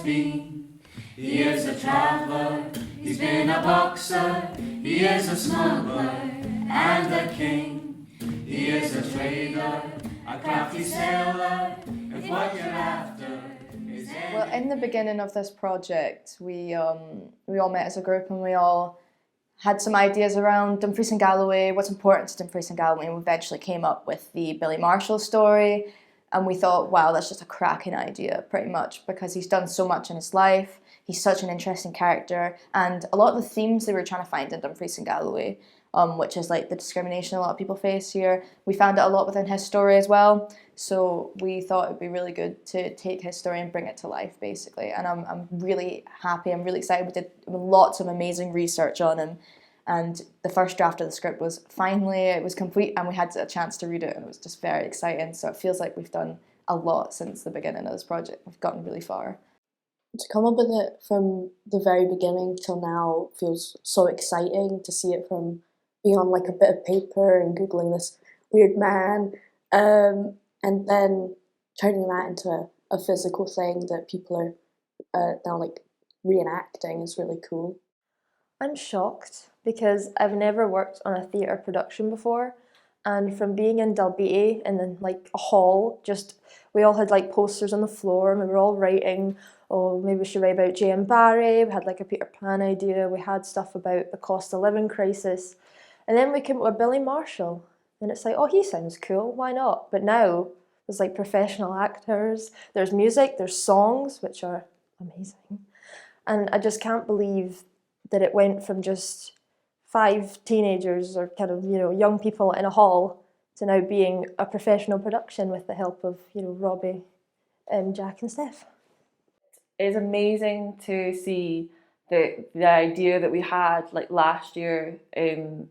been. He is a traveller, he's been a boxer, he is a smuggler and a king. He is a trader, a crafty sailor, if what you're after is... Well, in the beginning of this project, we all met as a group and we all had some ideas around Dumfries and Galloway, what's important to Dumfries and Galloway, and we eventually came up with the Billy Marshall story. And we thought, wow, that's just a cracking idea, pretty much, because he's done so much in his life. He's such an interesting character. And a lot of the themes they were trying to find in Dumfries and Galloway, which is like the discrimination a lot of people face here, we found it a lot within his story as well. So we thought it would be really good to take his story and bring it to life, basically. And I'm really happy, I'm really excited. We did lots of amazing research on him. And the first draft of the script was it was complete and we had a chance to read it and it was just very exciting. So it feels like we've done a lot since the beginning of this project. We've gotten really far. To come up with it from the very beginning till now feels so exciting, to see it from being on like a bit of paper and Googling this weird man, and then turning that into a physical thing that people are now like reenacting is really cool. I'm shocked because I've never worked on a theatre production before, and from being in Dalbeattie and then like a hall, we all had like posters on the floor and we were all writing, oh maybe we should write about J.M. Barrie, we had like a Peter Pan idea, we had stuff about the cost of living crisis, and then we came up with Billy Marshall and it's like, oh he sounds cool, why not? But now there's like professional actors, there's music, there's songs which are amazing, and I just can't believe that it went from just 5 teenagers or kind of, young people in a hall to now being a professional production with the help of, Robbie, Jack and Steph. It's amazing to see the idea that we had like last year in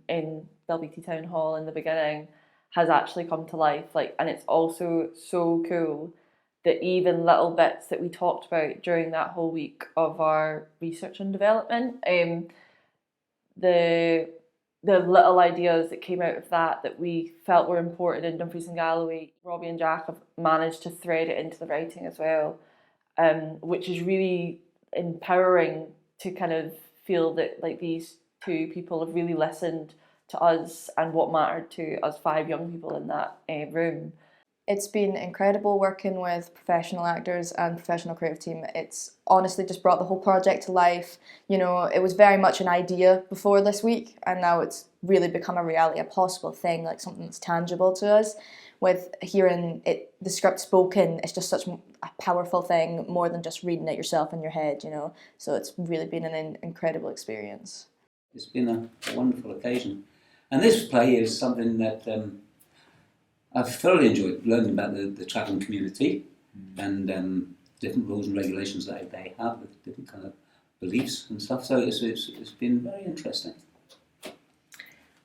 Dalbeattie Town Hall in the beginning has actually come to life. And it's also so cool that even little bits that we talked about during that whole week of our research and development, the little ideas that came out of that we felt were important in Dumfries and Galloway, Robbie and Jack have managed to thread it into the writing as well, which is really empowering to kind of feel that like these 2 people have really listened to us and what mattered to us 5 young people in that room. It's been incredible working with professional actors and professional creative team. It's honestly just brought the whole project to life. It was very much an idea before this week and now it's really become a reality, a possible thing, like something that's tangible to us. With hearing the script spoken, it's just such a powerful thing, more than just reading it yourself in your head, So it's really been an incredible experience. It's been a wonderful occasion. And this play is something that I've thoroughly enjoyed learning about the travelling community and different rules and regulations that they have with different kind of beliefs and stuff. So it's been very interesting.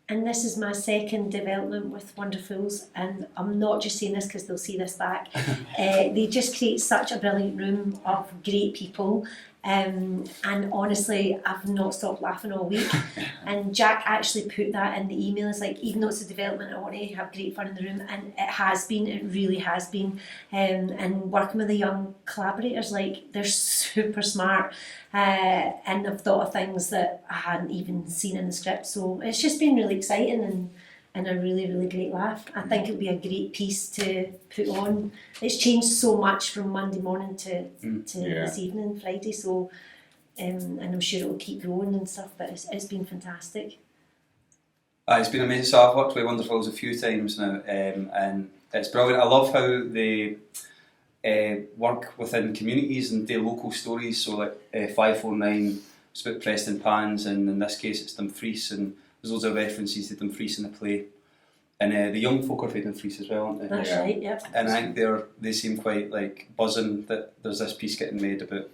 And this is my second development with Wonderfuls, and I'm not just saying this because they'll see this back. They just create such a brilliant room of great people. And honestly, I've not stopped laughing all week. And Jack actually put that in the email. It's like, even though it's a development, I want to have great fun in the room, and it really has been. And working with the young collaborators, like they're super smart, and they've thought of things that I hadn't even seen in the script. So it's just been really exciting and a really, really great laugh. I think it'll be a great piece to put on. It's changed so much from Monday morning to this evening, Friday, so and I'm sure it'll keep growing and stuff, but it's been fantastic. It's been amazing. So I've worked with Wonderfuls a few times now, and it's brilliant. I love how they work within communities and do local stories, so like 549, it's about Preston Pans, and in this case it's Dumfries, and there's loads of references to Dumfries in the play. And the young folk are from Dumfries as well, aren't they? That's right, yeah. And I think they seem quite like buzzing that there's this piece getting made about,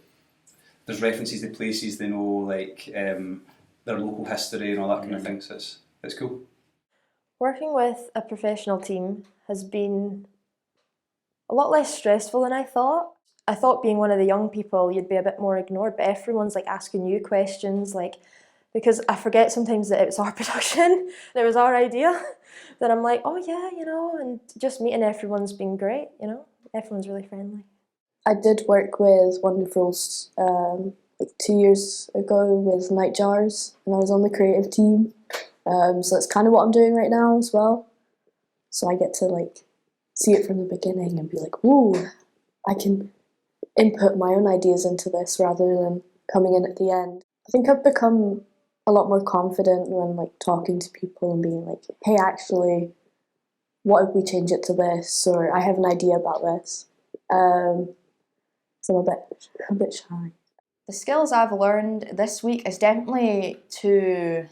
there's references to places they know, like their local history and all that kind of thing, so it's cool. Working with a professional team has been a lot less stressful than I thought. I thought being one of the young people you'd be a bit more ignored, but everyone's like asking you questions, like, because I forget sometimes that it was our production, that it was our idea, that I'm like, oh yeah, and just meeting everyone's been great, everyone's really friendly. I did work with Wonderfuls like 2 years ago with Nightjars, and I was on the creative team. So that's kind of what I'm doing right now as well. So I get to like see it from the beginning and be like, "Whoa, I can input my own ideas into this rather than coming in at the end." I think I've become a lot more confident when like talking to people and being like, "Hey, actually, what if we change it to this?" Or "I have an idea about this." So I'm a bit shy. The skills I've learned this week is definitely to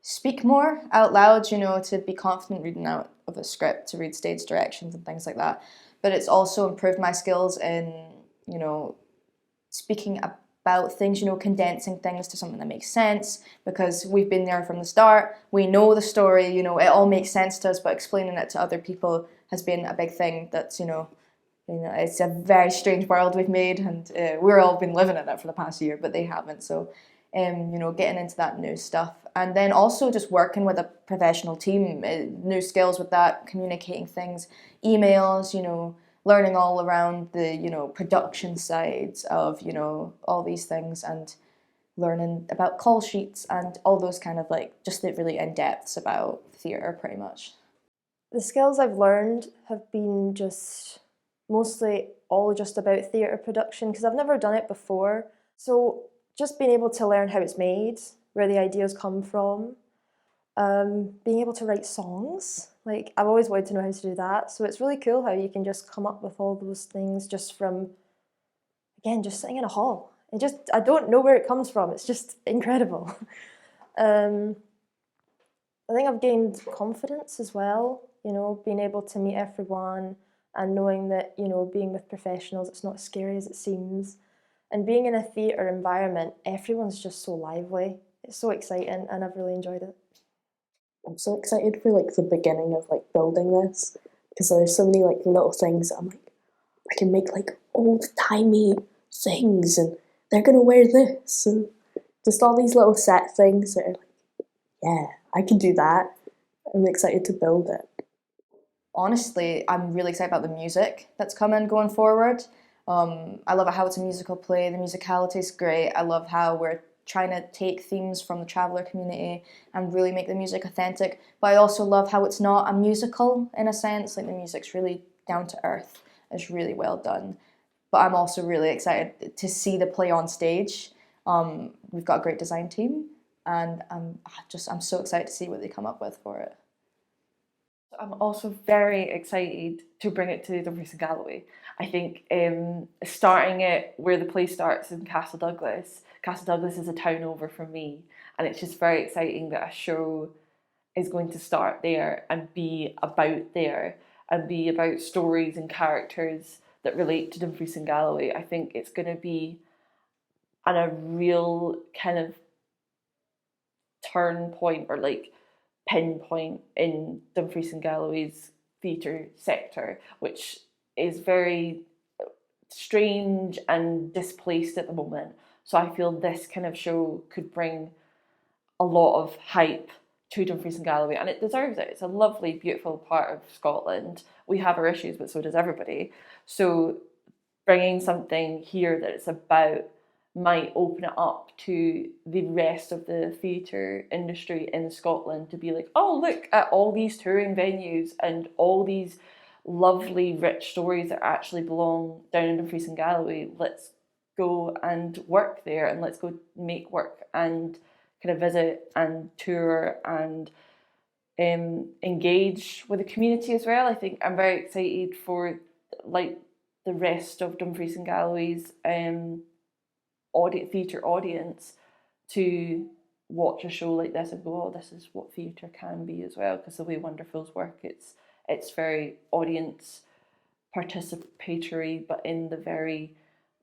speak more out loud, you know, to be confident reading out of a script, to read stage directions and things like that. But it's also improved my skills in, you know, speaking about things, you know, condensing things to something that makes sense, because we've been there from the start. We know the story, you know, it all makes sense to us, but explaining it to other people has been a big thing. That's, you know, it's a very strange world we've made, and we're all been living in it for the past year, but they haven't. So, you know, getting into that new stuff, and then also just working with a professional team, new skills with that, communicating things, emails, you know, learning all around the, you know, production sides of, you know, all these things, and learning about call sheets and all those kind of like just the really in-depths about theatre pretty much. The skills I've learned have been just mostly all just about theatre production, because I've never done it before. So just being able to learn how it's made, where the ideas come from, being able to write songs. Like, I've always wanted to know how to do that. So it's really cool how you can just come up with all those things just from, again, just sitting in a hall. I don't know where it comes from. It's just incredible. I think I've gained confidence as well, you know, being able to meet everyone and knowing that, you know, being with professionals, it's not as scary as it seems. And being in a theatre environment, everyone's just so lively. It's so exciting, and I've really enjoyed it. I'm so excited for like the beginning of like building this, because there's so many like little things that I'm like, I can make like old timey things, and they're gonna wear this, and just all these little set things that are like, yeah, I can do that. I'm excited to build it. Honestly, I'm really excited about the music that's coming going forward. I love how it's a musical play. The musicality is great. I love how we're trying to take themes from the traveller community and really make the music authentic. But I also love how it's not a musical in a sense. Like, the music's really down to earth. It's really well done. But I'm also really excited to see the play on stage. We've got a great design team, and I'm so excited to see what they come up with for it. I'm also very excited to bring it to Dumfries and Galloway. I think starting it where the play starts in Castle Douglas is a town over from me, and it's just very exciting that a show is going to start there and be about there and be about stories and characters that relate to Dumfries and Galloway. I think it's going to be a real kind of turn point, or like pinpoint in Dumfries and Galloway's theatre sector, which is very strange and displaced at the moment. So I feel this kind of show could bring a lot of hype to Dumfries and Galloway, and it deserves it. It's a lovely, beautiful part of Scotland. We have our issues, but so does everybody. So bringing something here that it's about might open it up to the rest of the theatre industry in Scotland to be like, oh, look at all these touring venues and all these lovely, rich stories that actually belong down in Dumfries and Galloway. Let's go and work there, and let's go make work and kind of visit and tour and engage with the community as well. I think I'm very excited for like the rest of Dumfries and Galloway's theatre audience to watch a show like this and go, oh, this is what theatre can be as well, because the way Wonderfuls work, it's very audience participatory, but in the very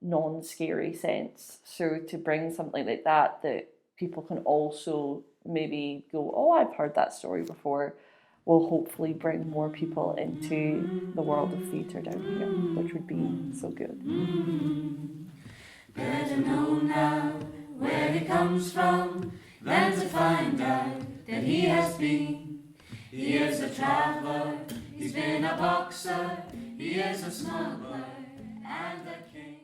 non-scary sense. So to bring something like that people can also maybe go, oh, I've heard that story before, will hopefully bring more people into the world of theatre down here, which would be so good. Better know now where he comes from than to find out that he has been. He is a traveller, he's been a boxer, he is a smuggler and a king.